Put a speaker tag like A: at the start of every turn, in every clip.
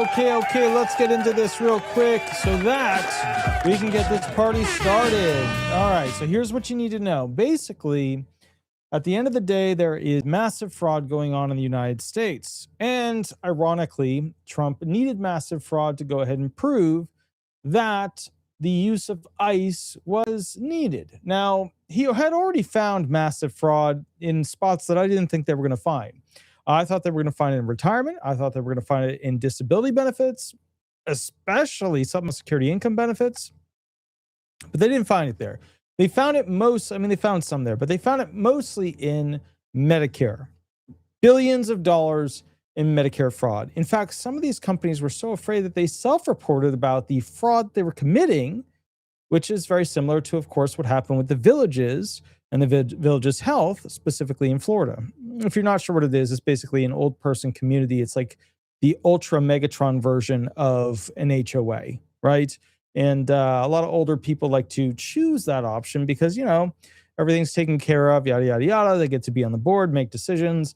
A: Okay. Let's get into this real quick so that we can get this party started. All right. So here's what you need to know. Basically, at the end of the day, there is massive fraud going on in the United States. And ironically, Trump needed massive fraud to go ahead and prove that the use of ICE was needed. Now, he had already found massive fraud in spots that I didn't think they were going to find. I thought they were going to find it in retirement. I thought they were going to find it in disability benefits, especially Supplemental Security income benefits. But they didn't find it there. They found it they found some there, but they found it mostly in Medicare. Billions of dollars in Medicare fraud. In fact, some of these companies were so afraid that they self-reported about the fraud they were committing, which is very similar to, of course, what happened with the Villages and the Villages Health, specifically in Florida. If you're not sure what it is, it's basically an old person community. It's like the ultra Megatron version of an HOA, right? And a lot of older people like to choose that option because, everything's taken care of, yada, yada, yada. They get to be on the board, make decisions.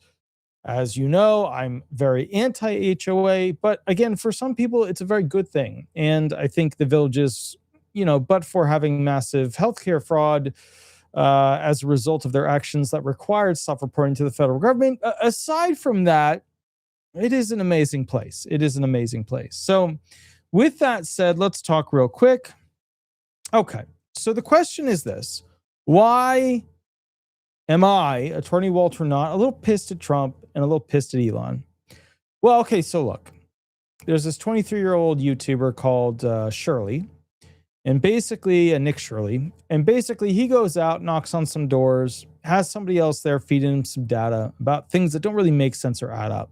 A: As you know, I'm very anti-HOA, but again, for some people, it's a very good thing. And I think the Villages, but for having massive healthcare fraud as a result of their actions that required self-reporting to the federal government, aside from that, it is an amazing place. It is an amazing place. So with that said, let's talk real quick. Okay, so the question is this. Why am I, Attorney Walter Hnot, a little pissed at Trump and a little pissed at Elon? Well, okay, so look. There's this 23-year-old YouTuber called Shirley, and basically, Nick Shirley, and basically he goes out, knocks on some doors, has somebody else there feeding him some data about things that don't really make sense or add up.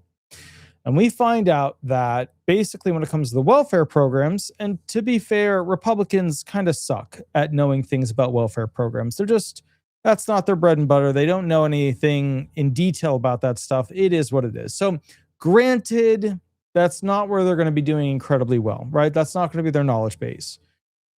A: And we find out that basically when it comes to the welfare programs, and to be fair, Republicans kind of suck at knowing things about welfare programs. That's not their bread and butter. They don't know anything in detail about that stuff. It is what it is. So granted, that's not where they're going to be doing incredibly well, right? That's not going to be their knowledge base.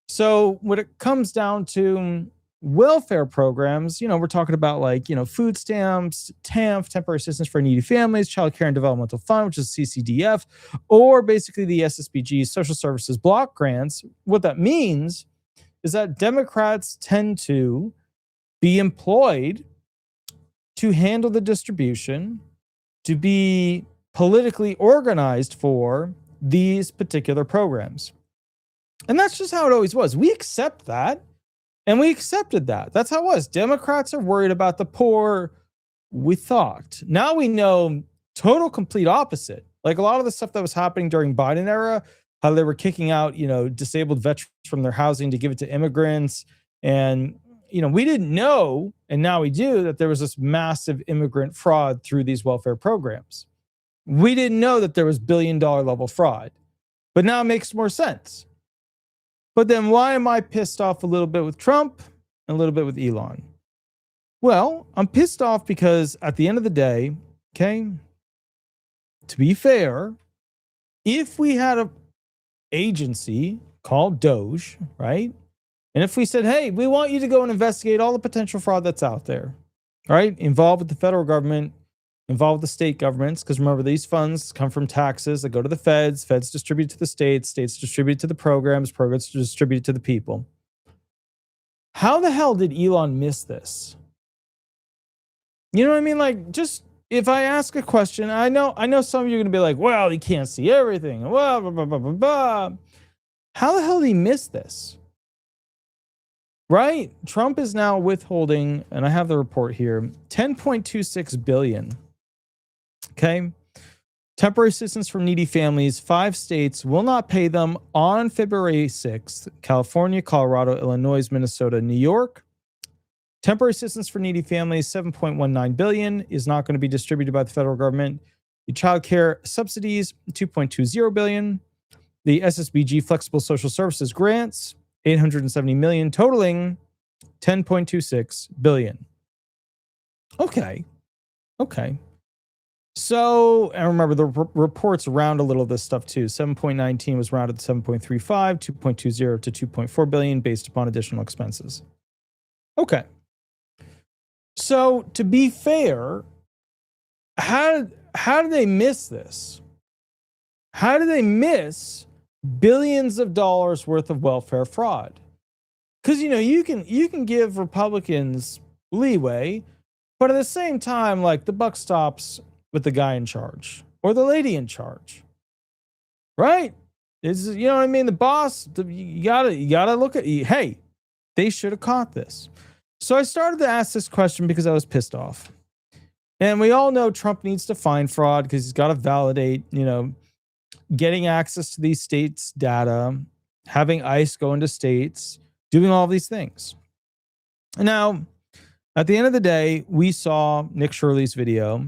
A: So when it comes down to welfare programs, we're talking about food stamps, TANF, temporary assistance for needy families, child care and developmental fund, which is CCDF, or basically the SSBG, social services block grants. What that means is that Democrats tend to be employed to handle the distribution, to be politically organized for these particular programs. And that's just how it always was. We accept that. And we accepted that. That's how it was. Democrats are worried about the poor, we thought. Now we know total complete opposite. Like a lot of the stuff that was happening during Biden era, how they were kicking out, disabled veterans from their housing to give it to immigrants. And, we didn't know, and now we do, that there was this massive immigrant fraud through these welfare programs. We didn't know that there was billion-dollar level fraud. But now it makes more sense. But then why am I pissed off a little bit with Trump and a little bit with Elon? Well, I'm pissed off because at the end of the day, okay, to be fair, if we had an agency called DOGE, right? And if we said, hey, we want you to go and investigate all the potential fraud that's out there, right? Involved with the federal government, involved with the state governments, because remember, these funds come from taxes that go to the feds distribute to the states distribute to the programs distribute to the people. How the hell did Elon miss this? You know what I mean? Just if I ask a question, I know some of you are going to be like, well, he can't see everything. Blah, blah, blah, blah, blah, blah. How the hell did he miss this? Right? Trump is now withholding, and I have the report here, $10.26 billion. Okay. Temporary assistance from needy families. 5 states will not pay them on February 6th. California, Colorado, Illinois, Minnesota, New York. Temporary assistance for needy families, $7.19 billion, is not going to be distributed by the federal government. The child care subsidies, $2.20 billion. The SSBG flexible social services grants, $870 million, totaling $10.26 billion. Okay. So, and remember, the reports round a little of this stuff too. 7.19 was rounded to 7.35, 2.20 to 2.4 billion based upon additional expenses. Okay. So, to be fair, how did they miss this? How do they miss billions of dollars worth of welfare fraud? Because you can give Republicans leeway, but at the same time, like, the buck stops with the guy in charge or the lady in charge, right? You know what I mean? The boss, you gotta look at, hey, they should have caught this. So I started to ask this question because I was pissed off. And we all know Trump needs to find fraud because he's got to validate, getting access to these states' data, having ICE go into states, doing all these things. Now, at the end of the day, we saw Nick Shirley's video.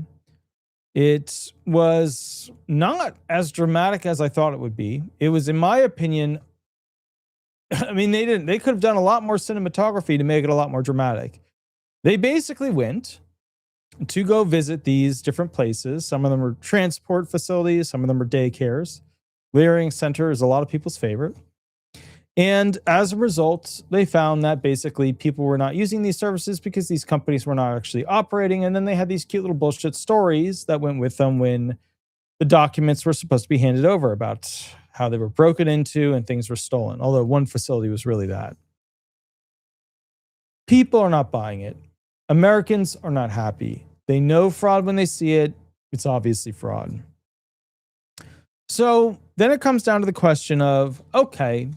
A: It was not as dramatic as I thought it would be. It was, in my opinion, I mean, they could have done a lot more cinematography to make it a lot more dramatic. They basically went to go visit these different places. Some of them are transport facilities, some of them are daycares. Leering Center is a lot of people's favorite. And as a result, they found that basically people were not using these services because these companies were not actually operating. And then they had these cute little bullshit stories that went with them when the documents were supposed to be handed over about how they were broken into and things were stolen. Although one facility was really that. People are not buying it. Americans are not happy. They know fraud when they see it. It's obviously fraud. So then it comes down to the question of, okay,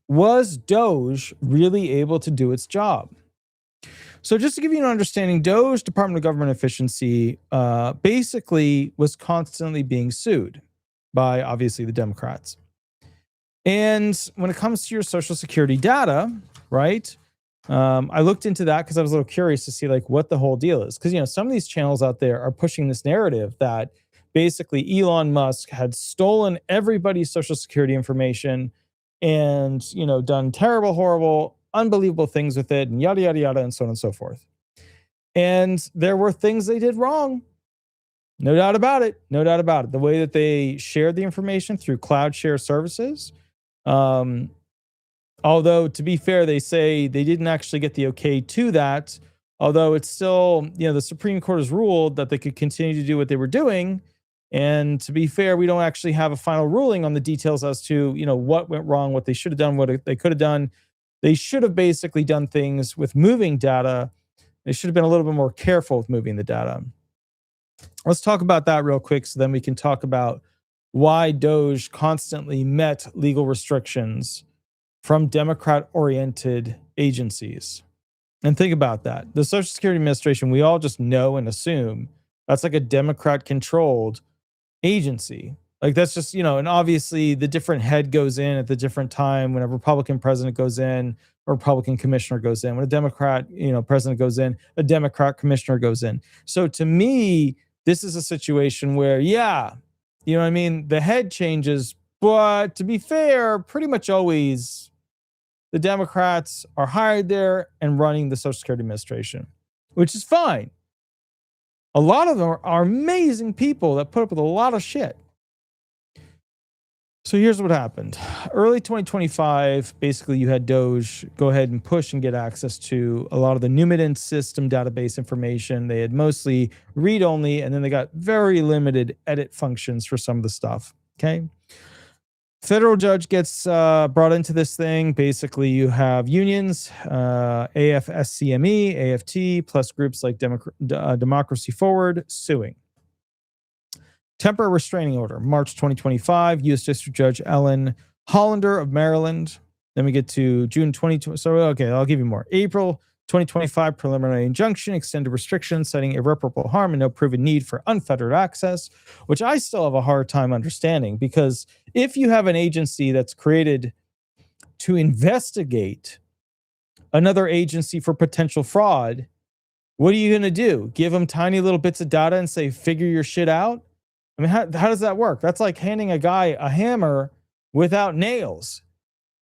A: was DOGE really able to do its job? So just to give you an understanding, DOGE, Department of Government Efficiency, basically was constantly being sued by, obviously, the Democrats. And when it comes to your Social Security data, right, I looked into that because I was a little curious to see like what the whole deal is. Because, some of these channels out there are pushing this narrative that basically Elon Musk had stolen everybody's Social Security information and, done terrible, horrible, unbelievable things with it and yada, yada, yada, and so on and so forth. And there were things they did wrong. No doubt about it. No doubt about it. The way that they shared the information through cloud share services. Although, to be fair, they say they didn't actually get the okay to that. Although it's still, the Supreme Court has ruled that they could continue to do what they were doing. And to be fair, we don't actually have a final ruling on the details as to, what went wrong, what they should have done, what they could have done. They should have basically done things with moving data. They should have been a little bit more careful with moving the data. Let's talk about that real quick so then we can talk about why DOGE constantly met legal restrictions from Democrat-oriented agencies. And think about that. The Social Security Administration, we all just know and assume that's like a Democrat-controlled agency. Like that's just, and obviously the different head goes in at the different time. When a Republican president goes in, a Republican commissioner goes in. When a Democrat, president goes in, a Democrat commissioner goes in. So to me, this is a situation where, the head changes, but to be fair, pretty much always the Democrats are hired there and running the Social Security Administration, which is fine. A lot of them are amazing people that put up with a lot of shit. So here's what happened. Early 2025, basically you had DOGE go ahead and push and get access to a lot of the Numident system database information. They had mostly read-only, and then they got very limited edit functions for some of the stuff, okay? Federal judge gets brought into this thing. Basically, you have unions, AFSCME, AFT, plus groups like Democracy Forward suing. Temporary restraining order, March 2025, U.S. District Judge Ellen Hollander of Maryland. Then we get to June 2020. So, okay, I'll give you more. April 2025, preliminary injunction, extended restrictions, citing irreparable harm and no proven need for unfettered access, which I still have a hard time understanding, because if you have an agency that's created to investigate another agency for potential fraud, what are you going to do? Give them tiny little bits of data and say, figure your shit out? I mean, how does that work? That's like handing a guy a hammer without nails,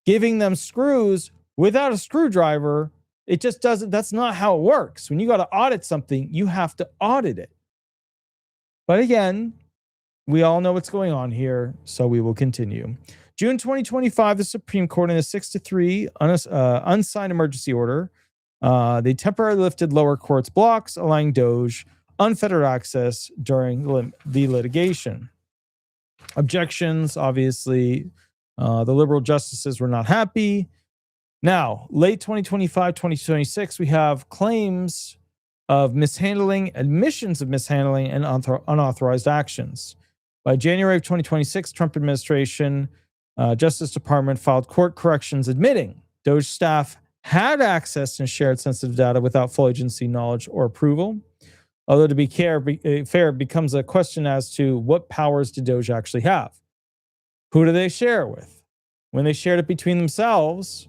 A: giving them screws without a screwdriver. It just doesn't, that's not how it works. When you got to audit something, you have to audit it. But again, we all know what's going on here, so we will continue. June 2025, the Supreme Court, in a 6-3 unsigned emergency order, they temporarily lifted lower courts' blocks, allowing DOGE unfettered access during the litigation. Objections, obviously, the liberal justices were not happy. Now, late 2025, 2026, we have claims of mishandling, admissions of mishandling, and unauthorized actions. By January of 2026, Trump administration, Justice Department filed court corrections admitting DOGE staff had access and shared sensitive data without full agency knowledge or approval. Although to be fair, it becomes a question as to what powers did DOGE actually have? Who do they share it with? When they shared it between themselves,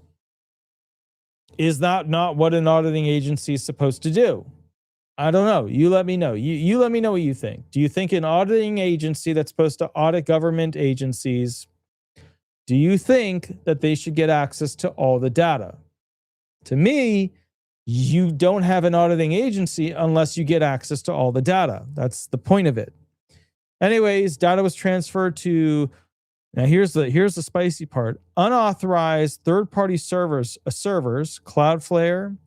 A: is that not what an auditing agency is supposed to do? I don't know. You let me know. You let me know what you think. Do you think an auditing agency that's supposed to audit government agencies, do you think that they should get access to all the data? To me, you don't have an auditing agency unless you get access to all the data. That's the point of it. Anyways, data was transferred to, now here's the spicy part, unauthorized third-party servers, Cloudflare,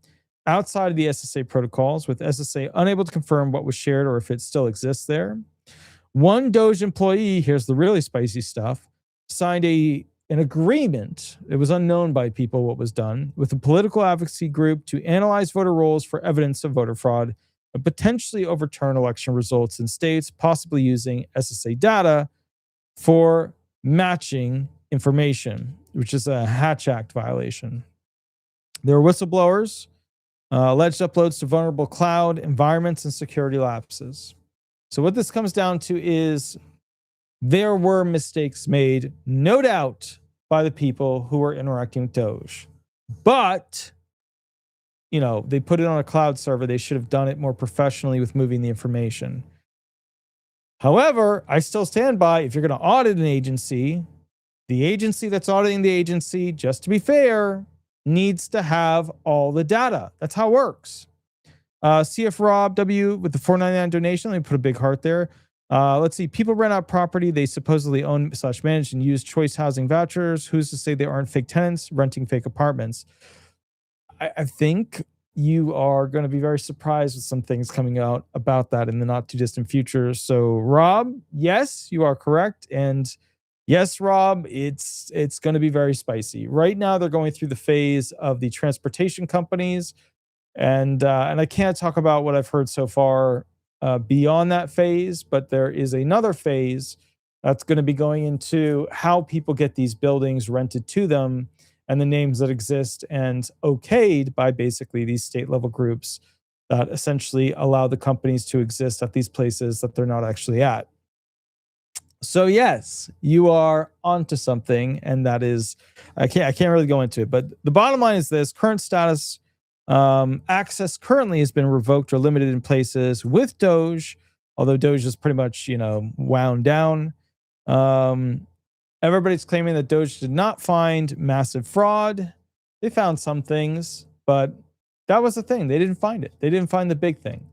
A: outside of the SSA protocols, with SSA unable to confirm what was shared or if it still exists there. One DOGE employee, here's the really spicy stuff, signed an agreement, it was unknown by people what was done, with a political advocacy group to analyze voter rolls for evidence of voter fraud and potentially overturn election results in states, possibly using SSA data for matching information, which is a Hatch Act violation. There were whistleblowers, alleged uploads to vulnerable cloud environments and security lapses. So what this comes down to is there were mistakes made, no doubt, by the people who were interacting with DOGE. But, you know, they put it on a cloud server. They should have done it more professionally with moving the information. However, I still stand by, if you're going to audit an agency, the agency that's auditing the agency, just to be fair, needs to have all the data. That's how it works. CF Rob W with the $4.99 donation. Let me put a big heart there. Let's see. People rent out property they supposedly own / manage and use choice housing vouchers. Who's to say they aren't fake tenants renting fake apartments? I think you are going to be very surprised with some things coming out about that in the not too distant future. So, Rob, yes, you are correct. And yes, Rob, it's going to be very spicy. Right now, they're going through the phase of the transportation companies. And I can't talk about what I've heard so far beyond that phase, but there is another phase that's going to be going into how people get these buildings rented to them and the names that exist and okayed by basically these state level groups that essentially allow the companies to exist at these places that they're not actually at. So yes, you are onto something, and that is, I can't really go into it, but the bottom line is this: current status, access currently has been revoked or limited in places with DOGE, although DOGE is pretty much, wound down. Everybody's claiming that DOGE did not find massive fraud. They found some things, but that was the thing. They didn't find it. They didn't find the big thing.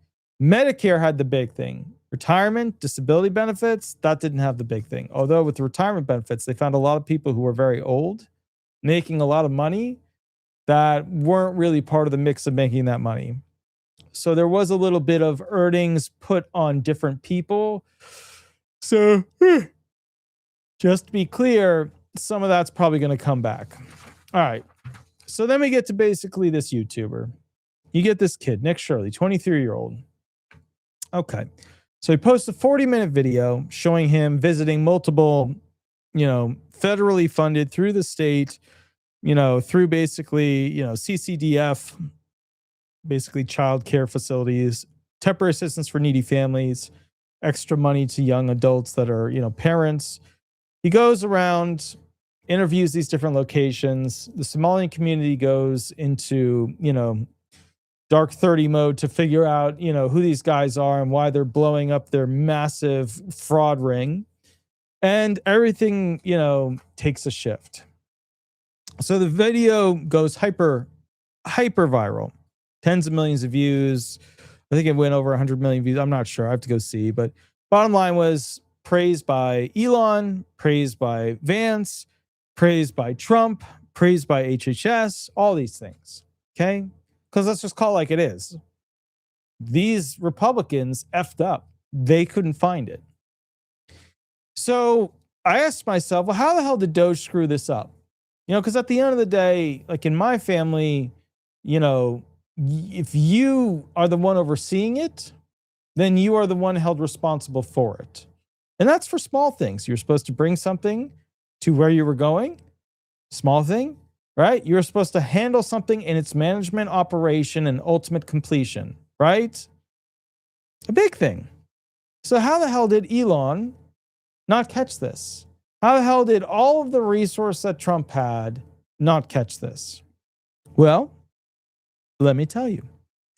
A: Medicare had the big thing. Retirement, disability benefits, that didn't have the big thing. Although with the retirement benefits, they found a lot of people who were very old, making a lot of money, that weren't really part of the mix of making that money. So there was a little bit of earnings put on different people. So just to be clear, some of that's probably going to come back. All right. So then we get to basically this YouTuber. You get this kid, Nick Shirley, 23-year-old. Okay. So he posts a 40-minute video showing him visiting multiple, federally funded through the state, through basically, CCDF, basically child care facilities, temporary assistance for needy families, extra money to young adults that are, parents. He goes around, interviews these different locations. The Somalian community goes into, dark 30 mode to figure out, who these guys are and why they're blowing up their massive fraud ring. And everything, takes a shift. So the video goes hyper viral, tens of millions of views. I think it went over 100 million views. I'm not sure. I have to go see. But bottom line was praised by Elon, praised by Vance, praised by Trump, praised by HHS, all these things. Okay? Because let's just call it like it is. These Republicans effed up. They couldn't find it. So I asked myself, well, how the hell did DOGE screw this up? Because at the end of the day, like in my family, if you are the one overseeing it, then you are the one held responsible for it. And that's for small things. You're supposed to bring something to where you were going, small thing, right? You're supposed to handle something in its management, operation, and ultimate completion, right? A big thing. So how the hell did Elon not catch this? How the hell did all of the resource that Trump had not catch this? Well, let me tell you,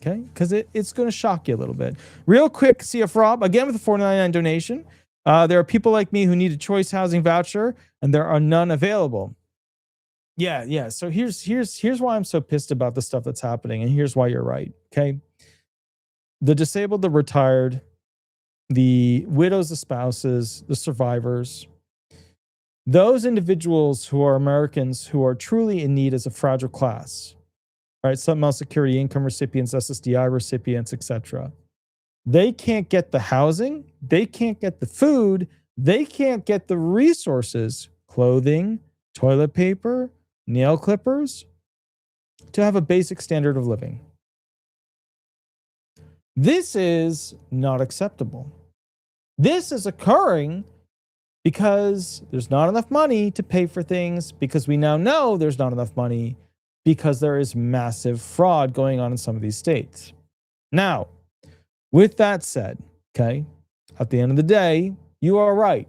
A: okay? Because it's going to shock you a little bit. Real quick, CF Rob, again with a $4.99 donation. There are people like me who need a choice housing voucher, and there are none available. Yeah. So here's why I'm so pissed about the stuff that's happening, and here's why you're right, okay? The disabled, the retired, the widows, the spouses, the survivors, those individuals who are Americans who are truly in need as a fragile class, right? Supplemental security income recipients, SSDI recipients, etc. They can't get the housing, they can't get the food, they can't get the resources, clothing, toilet paper, nail clippers, to have a basic standard of living. This is not acceptable. This is occurring because there's not enough money to pay for things, because we now know there's not enough money because there is massive fraud going on in some of these states. Now, with that said, okay, at the end of the day, you are right.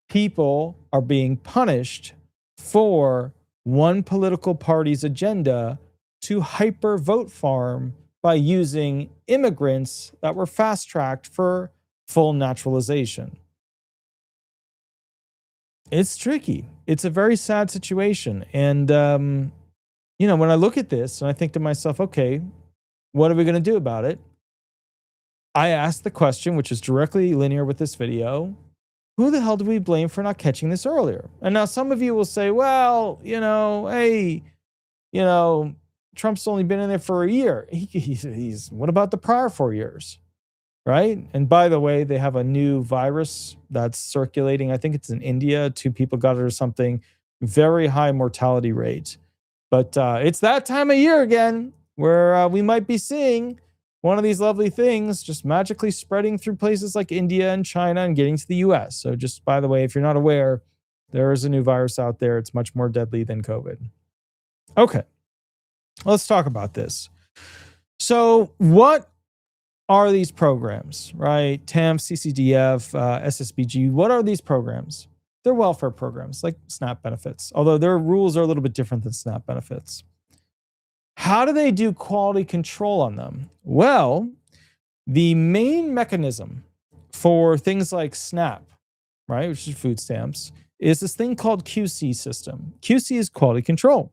A: People are being punished for one political party's agenda to hyper vote farm by using immigrants that were fast-tracked for full naturalization. It's tricky. It's a very sad situation. And, when I look at this and I think to myself, okay, what are we going to do about it? I asked the question, which is directly linear with this video, who the hell do we blame for not catching this earlier? And now some of you will say, well, hey, Trump's only been in there for a year. He's what about the prior 4 years? Right? And by the way, they have a new virus that's circulating. I think it's in India. 2 people got it or something. Very high mortality rate. But it's that time of year again where we might be seeing one of these lovely things just magically spreading through places like India and China and getting to the US. So just by the way, if you're not aware, there is a new virus out there. It's much more deadly than COVID. Okay, let's talk about this. So what are these programs, right? TANF, CCDF, SSBG. What are these programs? They're welfare programs like SNAP benefits, although their rules are a little bit different than SNAP benefits. How do they do quality control on them? Well, the main mechanism for things like SNAP, right, which is food stamps, is this thing called QC system. QC is quality control.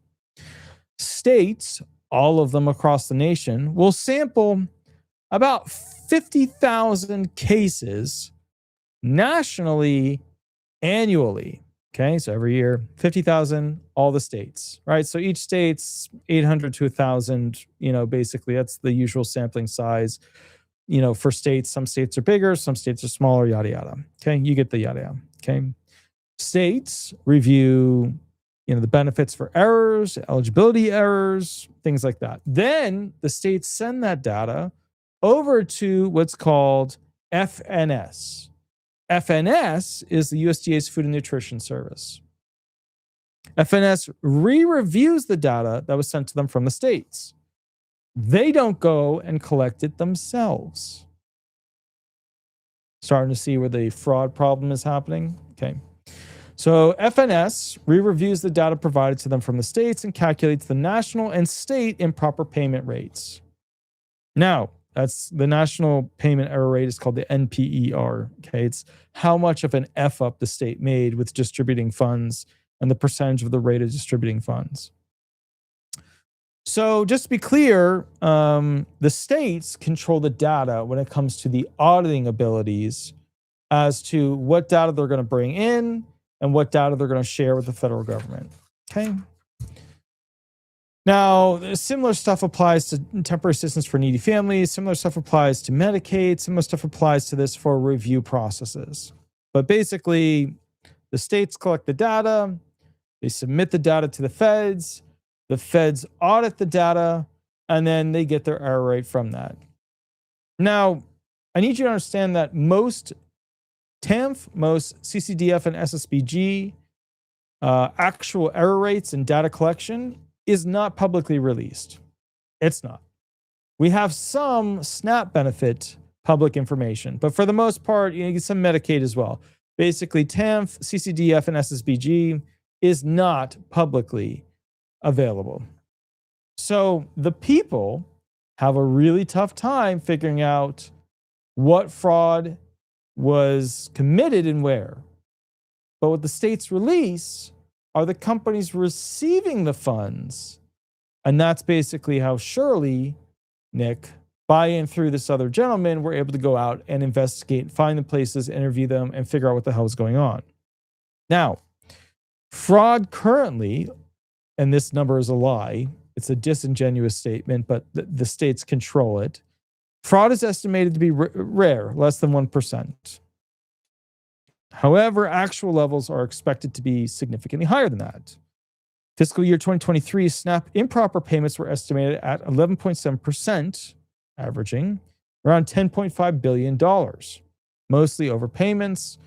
A: States, all of them across the nation, will sample about 50,000 cases nationally, annually. Okay, so every year, 50,000, all the states, right? So each state's 800 to 1,000, basically that's the usual sampling size, for states. Some states are bigger, some states are smaller, yada, yada. Okay, you get the yada, yada. Okay. States review, the benefits for errors, eligibility errors, things like that. Then the states send that data over to what's called FNS. FNS is the USDA's Food and Nutrition Service. FNS re-reviews the data that was sent to them from the states. They don't go and collect it themselves. Starting to see where the fraud problem is happening? Okay. So FNS re-reviews the data provided to them from the states and calculates the national and state improper payment rates. Now, that's the national payment error rate is called the NPER. Okay, it's how much of an F up the state made with distributing funds and the percentage of the rate of distributing funds. So just to be clear, the states control the data when it comes to the auditing abilities as to what data they're going to bring in and what data they're going to share with the federal government. Okay. Now, similar stuff applies to temporary assistance for needy families. Similar stuff applies to Medicaid. Similar stuff applies to this for review processes. But basically, The states collect the data. They submit the data to the feds. The feds audit the data, and then they get their error rate from that. Now, I need you to understand that most TANF, most CCDF and SSBG actual error rates and data collection is not publicly released. It's not. We have some SNAP benefit public information, but for the most part, you get some Medicaid as well. Basically, TANF, CCDF, and SSBG is not publicly available. So the people have a really tough time figuring out what fraud was committed and where. But what the states release are the companies receiving the funds. And that's basically how Shirley, Nick, by and through this other gentleman, were able to go out and investigate, find the places, interview them, and figure out what the hell is going on. Now, fraud currently, and this number is a lie, it's a disingenuous statement, but the states control it. Fraud is estimated to be rare, less than 1%. However, actual levels are expected to be significantly higher than that. Fiscal year 2023, SNAP improper payments were estimated at 11.7%, averaging around $10.5 billion, mostly overpayments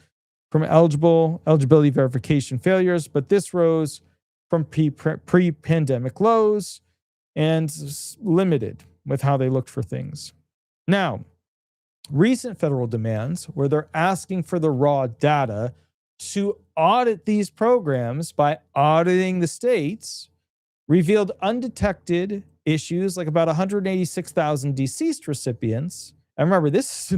A: from eligibility verification failures, but this rose from pre-pandemic lows and limited with how they looked for things. Now, recent federal demands where they're asking for the raw data to audit these programs by auditing the states revealed undetected issues like about 186,000 deceased recipients. And remember, this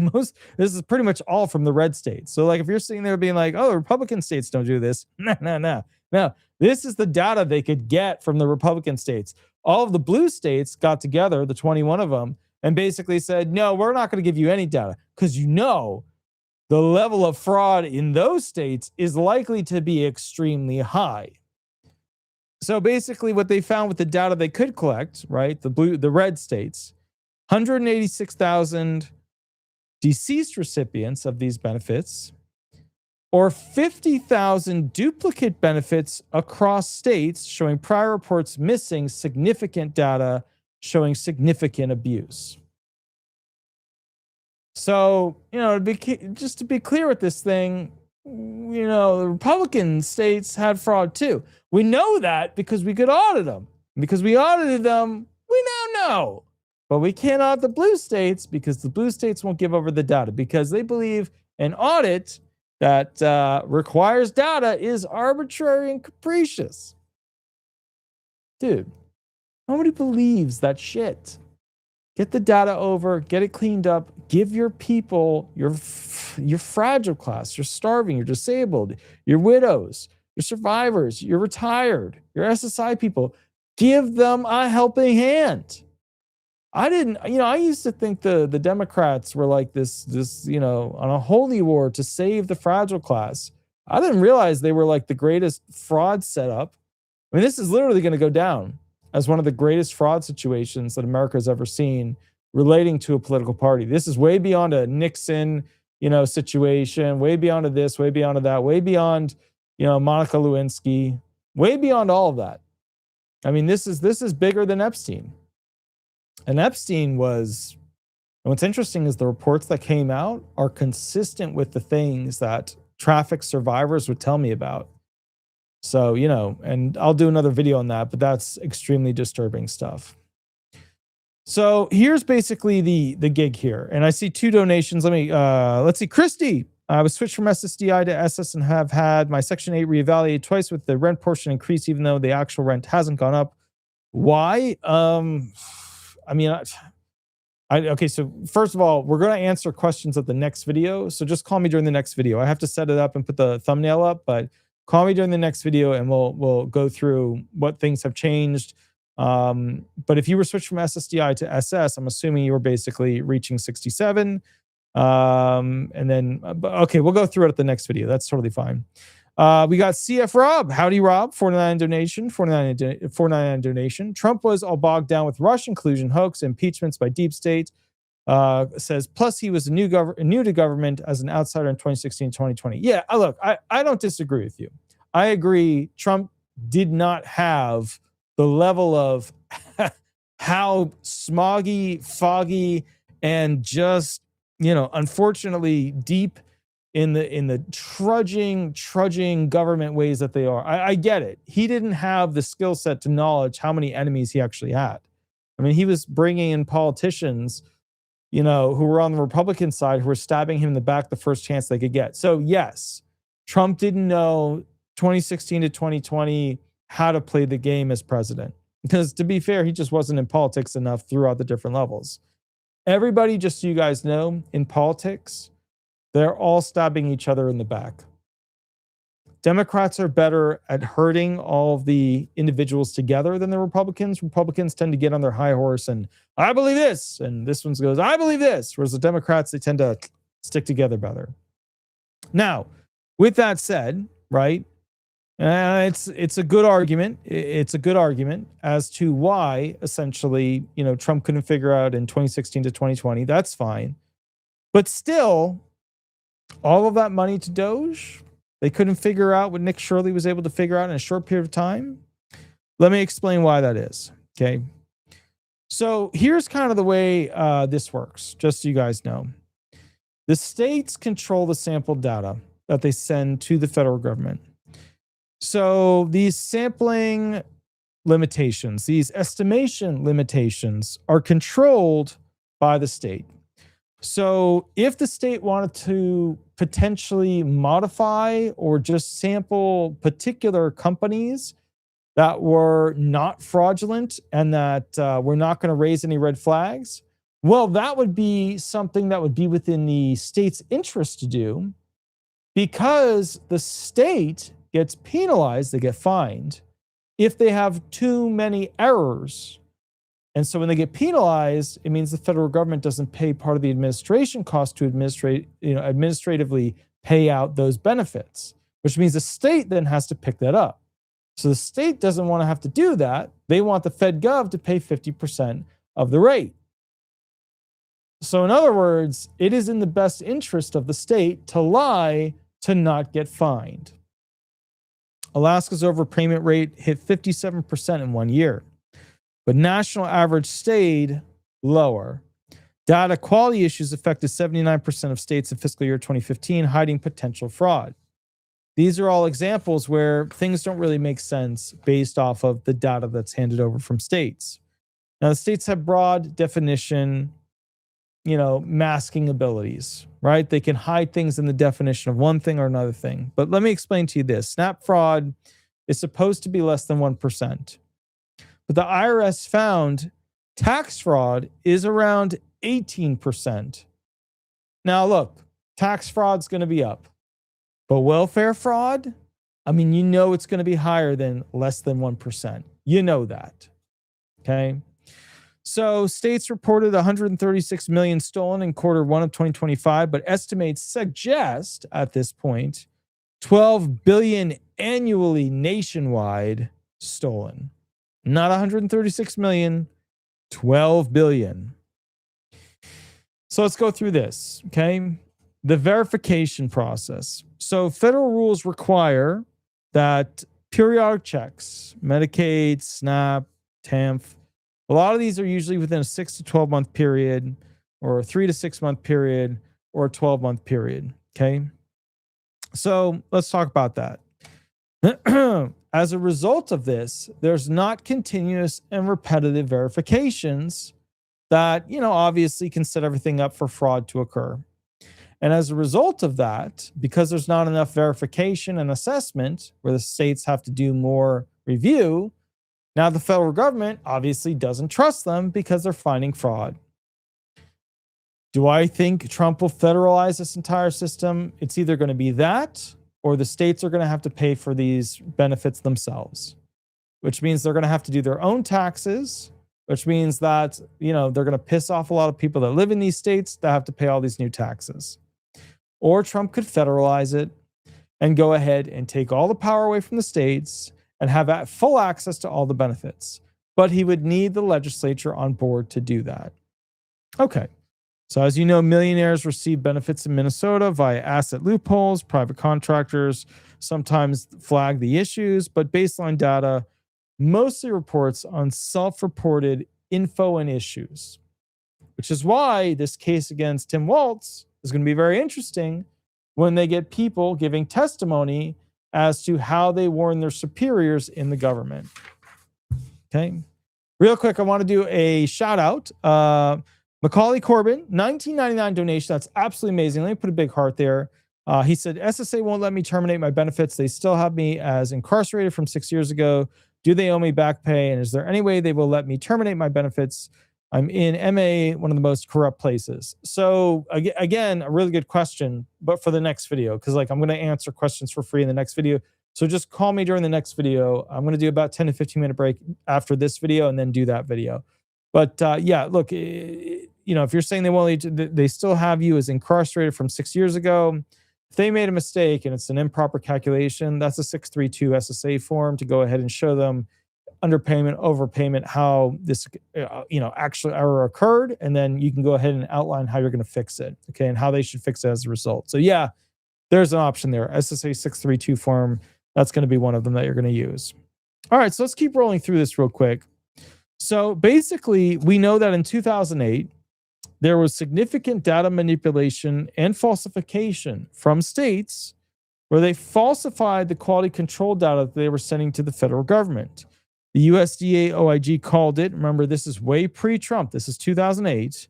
A: is pretty much all from the red states. So like if you're sitting there being like, oh, the Republican states don't do this. No. This is the data they could get from the Republican states. All of the blue states got together, the 21 of them, and basically said, no, we're not going to give you any data because you know the level of fraud in those states is likely to be extremely high. So basically what they found with the data they could collect, right, the red states, 186,000 deceased recipients of these benefits, or 50,000 duplicate benefits across states showing prior reports missing significant data showing significant abuse. So, just to be clear with this thing, the Republican states had fraud too. We know that because we could audit them. Because we audited them, we now know. But we can't audit the blue states because the blue states won't give over the data because they believe an audit that requires data is arbitrary and capricious. Dude, nobody believes that shit. Get the data over, get it cleaned up, give your people, your fragile class, you're starving, you're disabled, your widows, your survivors, you're retired, your SSI people, give them a helping hand. I used to think the Democrats were like this, on a holy war to save the fragile class. I didn't realize they were like the greatest fraud setup. I mean, this is literally going to go down as one of the greatest fraud situations that America has ever seen relating to a political party. This is way beyond a Nixon, situation, way beyond this, way beyond that, way beyond, Monica Lewinsky, way beyond all of that. I mean, this is bigger than Epstein. And Epstein and what's interesting is the reports that came out are consistent with the things that traffic survivors would tell me about. So, and I'll do another video on that, but that's extremely disturbing stuff. So here's basically the gig here. And I see 2 donations. Let's see. Christy, I was switched from SSDI to SS and have had my Section 8 reevaluated twice with the rent portion increase, even though the actual rent hasn't gone up. Why? Okay, so first of all, we're going to answer questions at the next video. So just call me during the next video. I have to set it up and put the thumbnail up, but call me during the next video and we'll go through what things have changed. But if you were switched from SSDI to SS, I'm assuming you were basically reaching 67. And then, okay, we'll go through it at the next video. That's totally fine. We got CF Rob. Howdy, Rob. 49 donation. 49 donation. Trump was all bogged down with Russian collusion hoax, impeachments by deep state. says, plus he was new to government as an outsider in 2016, 2020. Yeah, look, I don't disagree with you. I agree Trump did not have the level of how smoggy, foggy, and just, unfortunately deep in the trudging government ways that they are. I get it. He didn't have the skill set to knowledge how many enemies he actually had. I mean, he was bringing in politicians, who were on the Republican side, who were stabbing him in the back the first chance they could get. So yes, Trump didn't know 2016 to 2020 how to play the game as president. Because to be fair, he just wasn't in politics enough throughout the different levels. Everybody, just so you guys know, in politics, they're all stabbing each other in the back. Democrats are better at hurting all of the individuals together than the Republicans. Republicans tend to get on their high horse and, I believe this, and this one goes, I believe this. Whereas the Democrats, they tend to stick together better. Now, with that said, right, it's a good argument. It's a good argument as to why, essentially, Trump couldn't figure out in 2016 to 2020. That's fine. But still, all of that money to DOGE, they couldn't figure out what Nick Shirley was able to figure out in a short period of time. Let me explain why that is, okay? So here's kind of the way this works, just so you guys know. The states control the sample data that they send to the federal government. So these sampling limitations, these estimation limitations are controlled by the state. So if the state wanted to potentially modify or just sample particular companies that were not fraudulent and that were not going to raise any red flags, well, that would be something that would be within the state's interest to do, because the state gets penalized, they get fined, if they have too many errors. And so when they get penalized, it means the federal government doesn't pay part of the administration cost to administratively pay out those benefits, which means the state then has to pick that up. So the state doesn't want to have to do that. They want the Fed Gov to pay 50% of the rate. So in other words, it is in the best interest of the state to lie to not get fined. Alaska's overpayment rate hit 57% in 1 year, but national average stayed lower. Data quality issues affected 79% of states in fiscal year 2015, hiding potential fraud. These are all examples where things don't really make sense based off of the data that's handed over from states. Now, the states have broad definition, masking abilities, right? They can hide things in the definition of one thing or another thing. But let me explain to you this. SNAP fraud is supposed to be less than 1%. But the IRS found tax fraud is around 18%. Now, look, tax fraud's going to be up. But welfare fraud, it's going to be higher than less than 1%. You know that, okay? So states reported 136 million stolen in quarter one of 2025, but estimates suggest at this point 12 billion annually nationwide stolen. Not 136 million, 12 billion. So let's go through this, okay? The verification process. So federal rules require that periodic checks, Medicaid, SNAP, TANF, a lot of these are usually within a 6 to 12 month period, or a 3 to 6 month period, or a 12-month period, okay? So let's talk about that. As a result of this, there's not continuous and repetitive verifications that, obviously can set everything up for fraud to occur. And as a result of that, because there's not enough verification and assessment where the states have to do more review, now the federal government obviously doesn't trust them because they're finding fraud. Do I think Trump will federalize this entire system? It's either going to be that, or the states are going to have to pay for these benefits themselves, which means they're going to have to do their own taxes, which means that, they're going to piss off a lot of people that live in these states that have to pay all these new taxes. Or Trump could federalize it and go ahead and take all the power away from the states and have full access to all the benefits. But he would need the legislature on board to do that. Okay, So as you know, millionaires receive benefits in Minnesota via asset loopholes. Private contractors sometimes flag the issues, but baseline data mostly reports on self-reported info and issues, which is why this case against Tim Walz is going to be very interesting when they get people giving testimony as to how they warn their superiors in the government. Okay. Real quick, I want to do a shout out. Macaulay Corbin, 1999 donation. That's absolutely amazing. Let me put a big heart there. He said, SSA won't let me terminate my benefits. They still have me as incarcerated from 6 years ago. Do they owe me back pay? And is there any way they will let me terminate my benefits? I'm in MA, one of the most corrupt places. So again, a really good question, but for the next video, because like I'm going to answer questions for free in the next video. So just call me during the next video. I'm going to do about 10 to 15 minute break after this video and then do that video. But yeah, look, you know, if you're saying they still have you as incarcerated from 6 years ago, if they made a mistake and it's an improper calculation, that's a 632 SSA form to go ahead and show them underpayment, overpayment, how this, you know, actual error occurred. And then you can go ahead and outline how you're going to fix it. Okay. And how they should fix it as a result. So yeah, there's an option there. SSA 632 form. That's going to be one of them that you're going to use. All right. So let's keep rolling through this real quick. So basically, we know that in 2008, there was significant data manipulation and falsification from states where they falsified the quality control data that they were sending to the federal government. The USDA OIG called it, remember, this is way pre-Trump, this is 2008,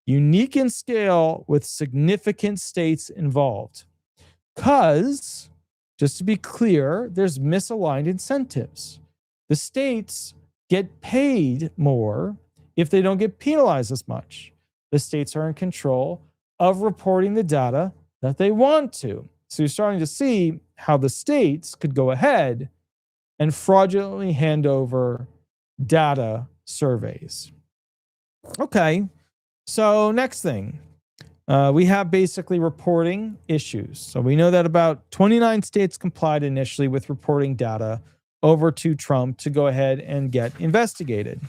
A: unique in scale with significant states involved. Because, just to be clear, there's misaligned incentives. The states get paid more if they don't get penalized as much. The states are in control of reporting the data that they want to. So you're starting to see how the states could go ahead and fraudulently hand over data surveys. Okay, so next thing. We have basically reporting issues. So we know that about 29 states complied initially with reporting data over to Trump to go ahead and get investigated.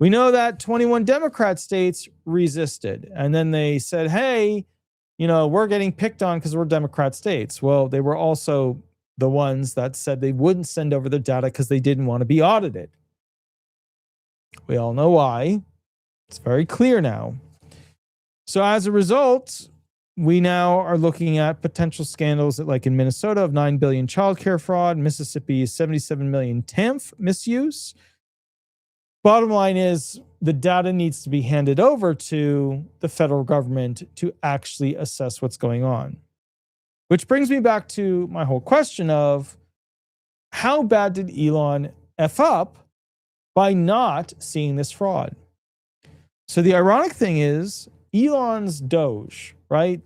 A: We know that 21 Democrat states resisted, and then they said, hey, you know, we're getting picked on because we're Democrat states. Well, they were also the ones that said they wouldn't send over the data because they didn't want to be audited. We all know why. It's very clear now. So as a result, we now are looking at potential scandals that, like in Minnesota, of 9 billion childcare fraud, Mississippi, 77 million TANF misuse. Bottom line is the data needs to be handed over to the federal government to actually assess what's going on. Which brings me back to my whole question of how bad did Elon F up by not seeing this fraud? So the ironic thing is Elon's DOGE, right?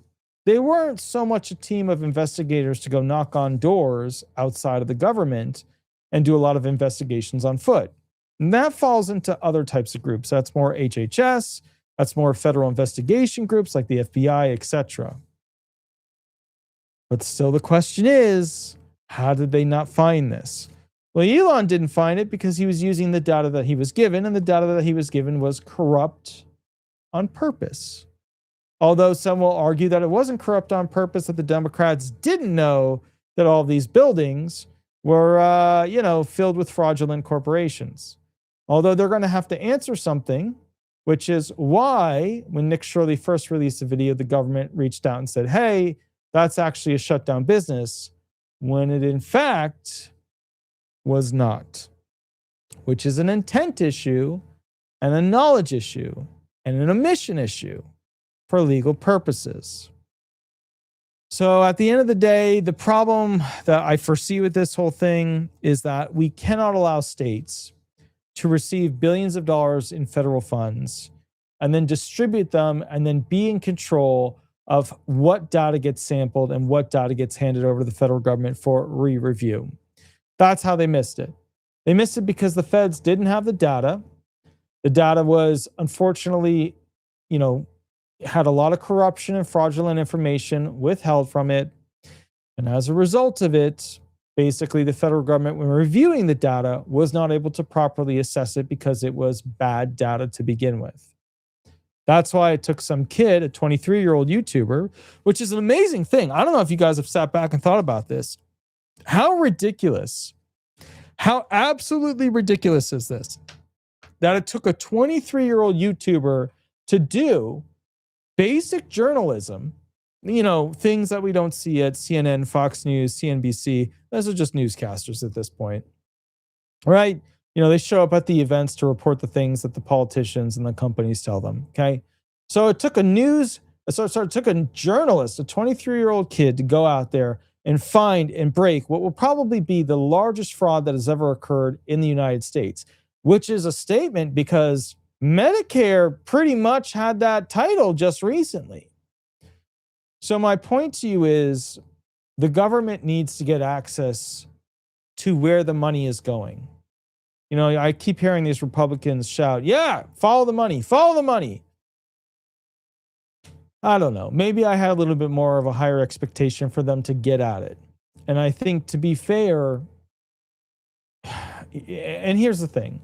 A: They weren't so much a team of investigators to go knock on doors outside of the government and do a lot of investigations on foot. And that falls into other types of groups. That's more HHS, that's more federal investigation groups like the FBI, etc. But still the question is, how did they not find this? Well, Elon didn't find it because he was using the data that he was given, and the data that he was given was corrupt on purpose. Although some will argue that it wasn't corrupt on purpose, that the Democrats didn't know that all these buildings were, filled with fraudulent corporations. Although they're going to have to answer something, which is why when Nick Shirley first released the video, the government reached out and said, hey, that's actually a shutdown business, when it in fact was not, which is an intent issue and a knowledge issue and an omission issue for legal purposes. So at the end of the day, the problem that I foresee with this whole thing is that we cannot allow states to receive billions of dollars in federal funds and then distribute them and then be in control of what data gets sampled and what data gets handed over to the federal government for re-review. That's how they missed it. They missed it because the feds didn't have the data. The data was, unfortunately, had a lot of corruption and fraudulent information withheld from it. And as a result of it, basically the federal government, when reviewing the data, was not able to properly assess it because it was bad data to begin with. That's why it took some kid, a 23-year-old YouTuber, which is an amazing thing. I don't know if you guys have sat back and thought about this. How ridiculous, how absolutely ridiculous is this? That it took a 23-year-old YouTuber to do basic journalism, things that we don't see at CNN, Fox News, CNBC. Those are just newscasters at this point, right? They show up at the events to report the things that the politicians and the companies tell them, okay? So it took it took a journalist, a 23-year-old kid, to go out there and find and break what will probably be the largest fraud that has ever occurred in the United States, which is a statement because Medicare pretty much had that title just recently. So my point to you is the government needs to get access to where the money is going. I keep hearing these Republicans shout, yeah, follow the money, follow the money. I don't know. Maybe I had a little bit more of a higher expectation for them to get at it. And I think, to be fair, and here's the thing.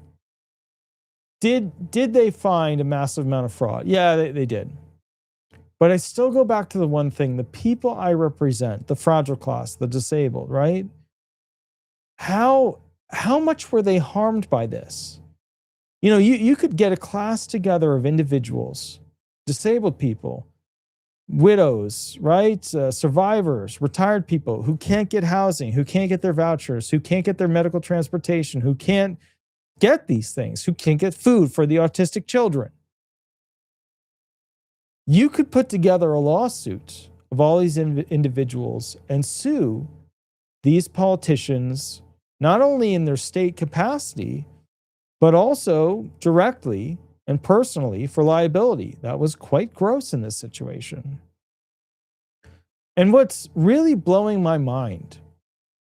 A: Did they find a massive amount of fraud? Yeah, they did. But I still go back to the one thing, the people I represent, the fragile class, the disabled, right? How much were they harmed by this? You could get a class together of individuals, disabled people, widows, right? Survivors, retired people who can't get housing, who can't get their vouchers, who can't get their medical transportation, who can't get these things, who can't get food for the autistic children. You could put together a lawsuit of all these individuals and sue these politicians, not only in their state capacity, but also directly and personally for liability. That was quite gross in this situation. And what's really blowing my mind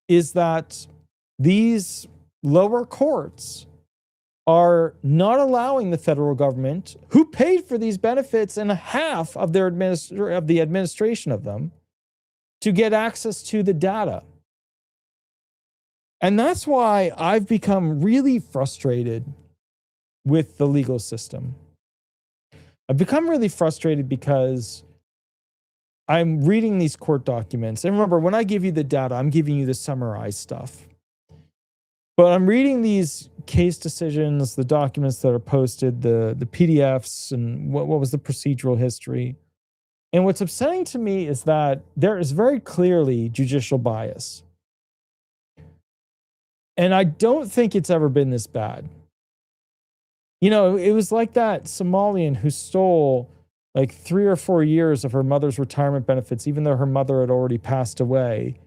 A: is that these lower courts are not allowing the federal government, who paid for these benefits and half of their the administration of them, to get access to the data. And that's why I've become really frustrated with the legal system. I've become really frustrated because I'm reading these court documents. And remember, when I give you the data, I'm giving you the summarized stuff. But I'm reading these case decisions, the documents that are posted, the PDFs, and what was the procedural history. And what's upsetting to me is that there is very clearly judicial bias. And I don't think it's ever been this bad. It was like that Somalian who stole like 3 or 4 years of her mother's retirement benefits, even though her mother had already passed away.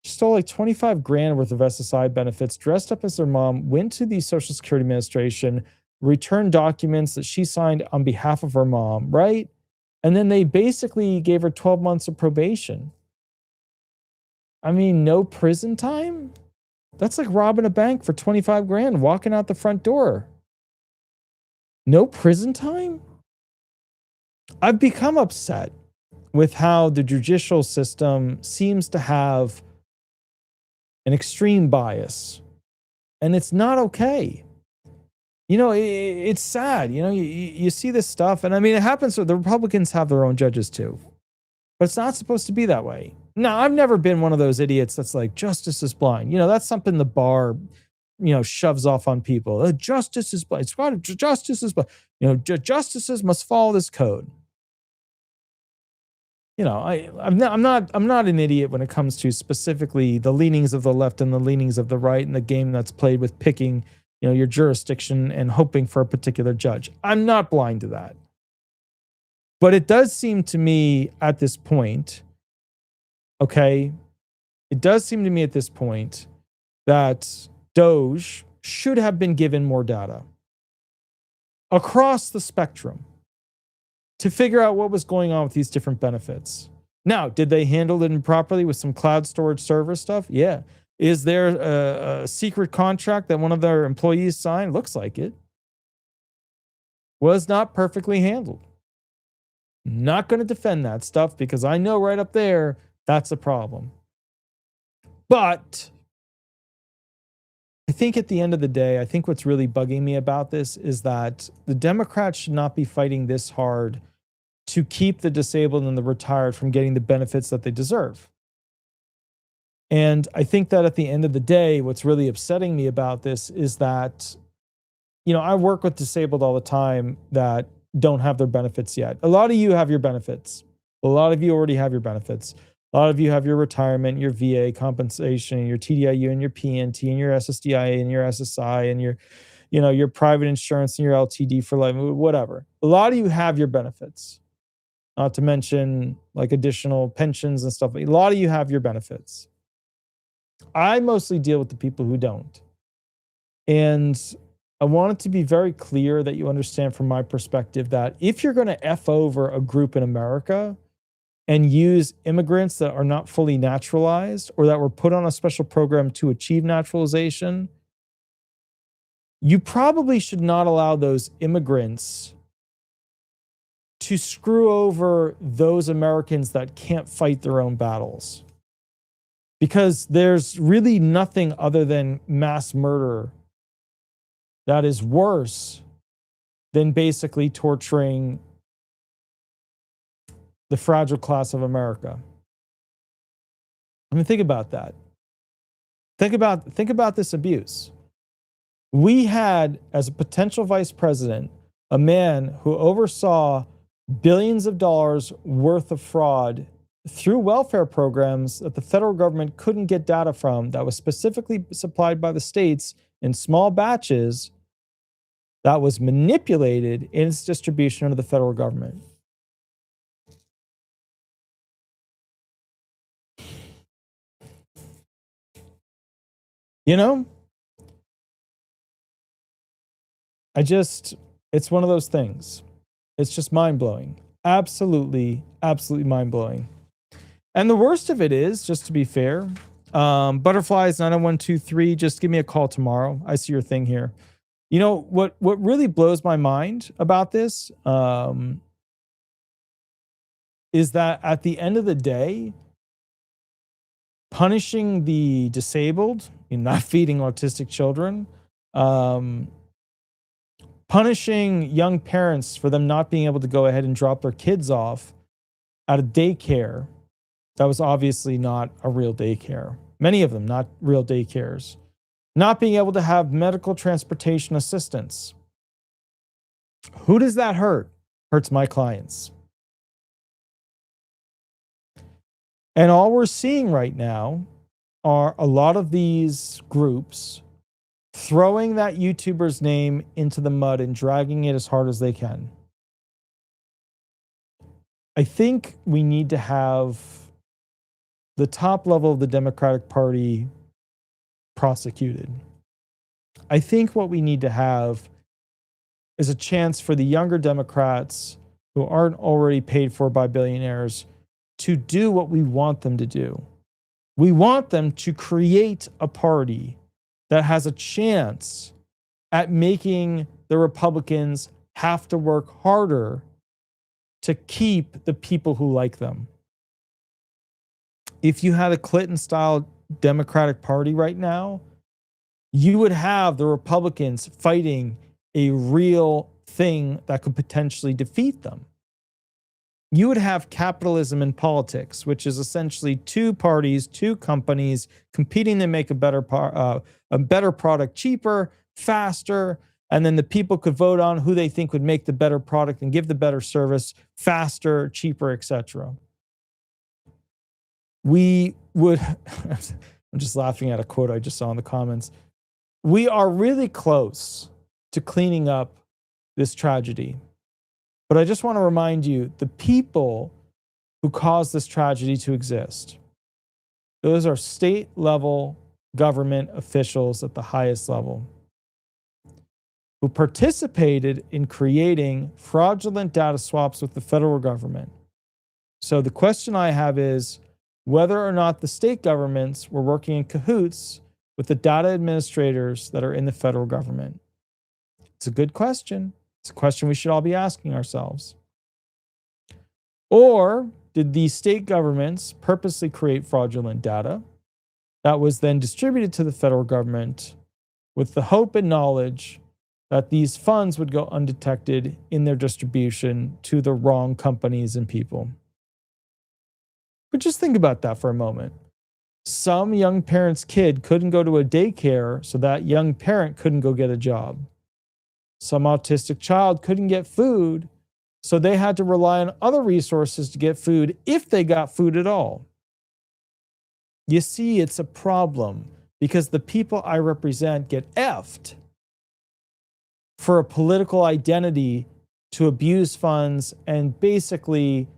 A: She stole like 25 grand worth of SSI benefits, dressed up as their mom, went to the Social Security Administration, returned documents that she signed on behalf of her mom, right? And then they basically gave her 12 months of probation. I mean, no prison time? That's like robbing a bank for 25 grand, walking out the front door. No prison time? I've become upset with how the judicial system seems to have an extreme bias, and it's not okay. It's sad. You see this stuff, and I mean, it happens. So the Republicans have their own judges too, but it's not supposed to be that way. Now, I've never been one of those idiots that's like, justice is blind. That's something the bar, shoves off on people. Justice is blind. Justice is blind. Justices must follow this code. I'm not an idiot when it comes to specifically the leanings of the left and the leanings of the right, and the game that's played with picking, your jurisdiction and hoping for a particular judge. I'm not blind to that. But it does seem to me at this point, okay, it does seem to me at this point that DOGE should have been given more data across the spectrum to figure out what was going on with these different benefits. Now, did they handle it improperly with some cloud storage server stuff? Yeah. Is there a secret contract that one of their employees signed? Looks like it. Was not perfectly handled. Not going to defend that stuff because I know right up there, that's a problem. But I think at the end of the day, I think what's really bugging me about this is that the Democrats should not be fighting this hard to keep the disabled and the retired from getting the benefits that they deserve. And I think that at the end of the day, what's really upsetting me about this is that, I work with disabled all the time that don't have their benefits yet. A lot of you have your benefits. A lot of you already have your benefits. A lot of you have your retirement, your VA compensation, your TDIU and your PNT and your SSDI and your SSI and your private insurance and your LTD for life, whatever. A lot of you have your benefits, not to mention like additional pensions and stuff. A lot of you have your benefits. I mostly deal with the people who don't. And I want it to be very clear that you understand from my perspective that if you're going to F over a group in America and use immigrants that are not fully naturalized or that were put on a special program to achieve naturalization, you probably should not allow those immigrants to screw over those Americans that can't fight their own battles. Because there's really nothing other than mass murder that is worse than basically torturing the fragile class of America. I mean, think about that. Think about this abuse. We had, as a potential vice president, a man who oversaw billions of dollars worth of fraud through welfare programs that the federal government couldn't get data from, that was specifically supplied by the states in small batches, that was manipulated in its distribution under the federal government. It's one of those things. It's just mind-blowing. Absolutely, absolutely mind-blowing. And the worst of it is, just to be fair, Butterflies 90123, just give me a call tomorrow. I see your thing here. What really blows my mind about this is that at the end of the day, punishing the disabled, not feeding autistic children, punishing young parents for them not being able to go ahead and drop their kids off at a daycare that was obviously not a real daycare. Many of them not real daycares. Not being able to have medical transportation assistance. Who does that hurt? Hurts my clients. And all we're seeing right now are a lot of these groups throwing that YouTuber's name into the mud and dragging it as hard as they can. I think we need to have the top level of the Democratic Party prosecuted. I think what we need to have is a chance for the younger Democrats who aren't already paid for by billionaires to do what we want them to do. We want them to create a party that has a chance at making the Republicans have to work harder to keep the people who like them. If you had a Clinton-style Democratic Party right now, you would have the Republicans fighting a real thing that could potentially defeat them. You would have capitalism in politics, which is essentially two parties, two companies competing to make a better product cheaper, faster, and then the people could vote on who they think would make the better product and give the better service faster, cheaper, etc. We would, I'm just laughing at a quote I just saw in the comments. We are really close to cleaning up this tragedy. But I just want to remind you, the people who caused this tragedy to exist, those are state-level government officials at the highest level who participated in creating fraudulent data swaps with the federal government. So the question I have is whether or not the state governments were working in cahoots with the data administrators that are in the federal government. It's a good question. It's a question we should all be asking ourselves. Or did the state governments purposely create fraudulent data that was then distributed to the federal government with the hope and knowledge that these funds would go undetected in their distribution to the wrong companies and people. But just think about that for a moment. Some young parent's kid couldn't go to a daycare, so that young parent couldn't go get a job. Some autistic child couldn't get food, so they had to rely on other resources to get food if they got food at all. You see, it's a problem because the people I represent get effed for a political identity to abuse funds and basically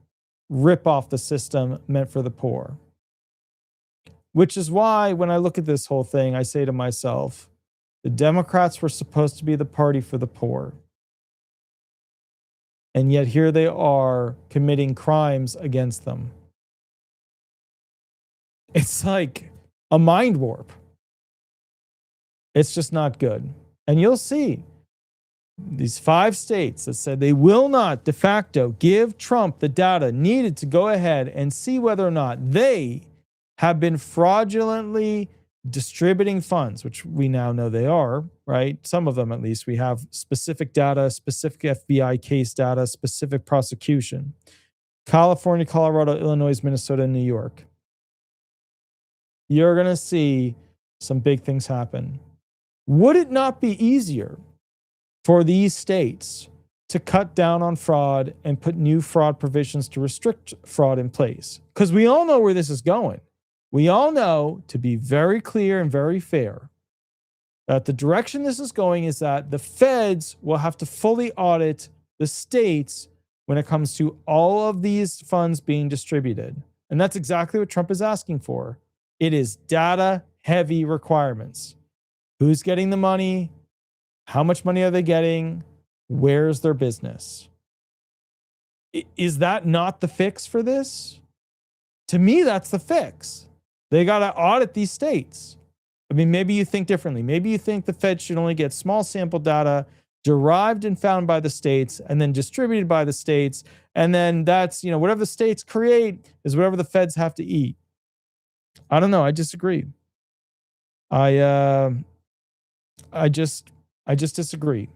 A: rip off the system meant for the poor. Which is why when I look at this whole thing, I say to myself, the Democrats were supposed to be the party for the poor. And yet here they are committing crimes against them. It's like a mind warp. It's just not good. And you'll see these 5 states that said they will not de facto give Trump the data needed to go ahead and see whether or not they have been fraudulently distributing funds, which we now know they are, right? Some of them, at least, we have specific data, specific FBI case data, specific prosecution. California, Colorado, Illinois, Minnesota, and New York. You're going to see some big things happen. Would it not be easier for these states to cut down on fraud and put new fraud provisions to restrict fraud in place? Because we all know where this is going. We all know, to be very clear and very fair, that the direction this is going is that the feds will have to fully audit the states when it comes to all of these funds being distributed. And that's exactly what Trump is asking for. It is data-heavy requirements. Who's getting the money? How much money are they getting? Where's their business? Is that not the fix for this? To me, that's the fix. They got to audit these states. I mean, maybe you think differently. Maybe you think the Fed should only get small sample data derived and found by the states and then distributed by the states. And then that's, whatever the states create is whatever the feds have to eat. I don't know. I disagree. I just disagree.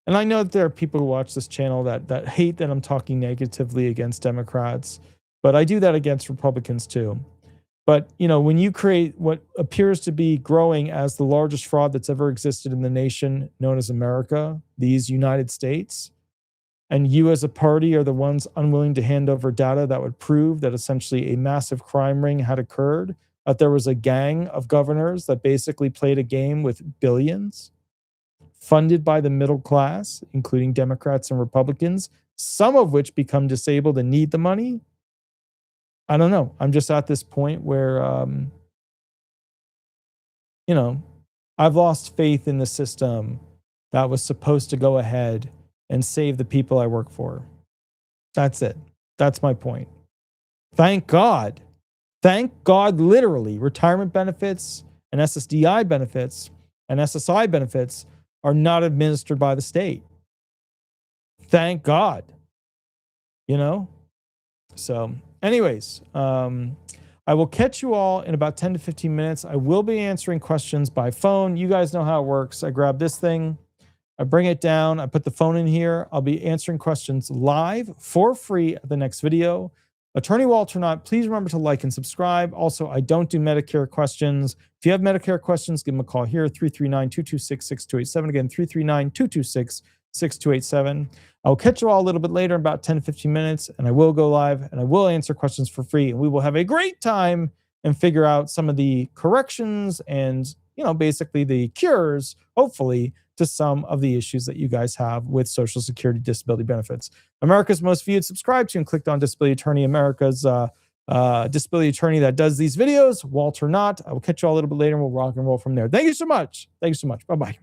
A: And I know that there are people who watch this channel that hate that I'm talking negatively against Democrats, but I do that against Republicans too. But, when you create what appears to be growing as the largest fraud that's ever existed in the nation known as America, these United States, and you as a party are the ones unwilling to hand over data that would prove that essentially a massive crime ring had occurred, that there was a gang of governors that basically played a game with billions, funded by the middle class, including Democrats and Republicans, some of which become disabled and need the money. I don't know. I'm just at this point where, I've lost faith in the system that was supposed to go ahead and save the people I work for. That's it. That's my point. Thank God. Thank God, literally, retirement benefits and SSDI benefits and SSI benefits are not administered by the state. Thank God. So anyways, I will catch you all in about 10 to 15 minutes. I will be answering questions by phone. You guys know how it works. I grab this thing, I bring it down, I put the phone in here. I'll be answering questions live for free at the next video. Attorney Walter Hnot, please remember to like and subscribe. Also, I don't do Medicare questions. If you have Medicare questions, give them a call here, 339-226-6287. Again, 339-226-6287. I'll catch you all a little bit later, about 10 to 15 minutes, and I will go live, and I will answer questions for free, and we will have a great time and figure out some of the corrections and, basically the cures, hopefully, to some of the issues that you guys have with Social Security disability benefits. America's most viewed, subscribe to and clicked on Disability Attorney, America's disability attorney that does these videos, Walter Hnot. I will catch you all a little bit later and we'll rock and roll from there. Thank you so much. Thank you so much. Bye-bye.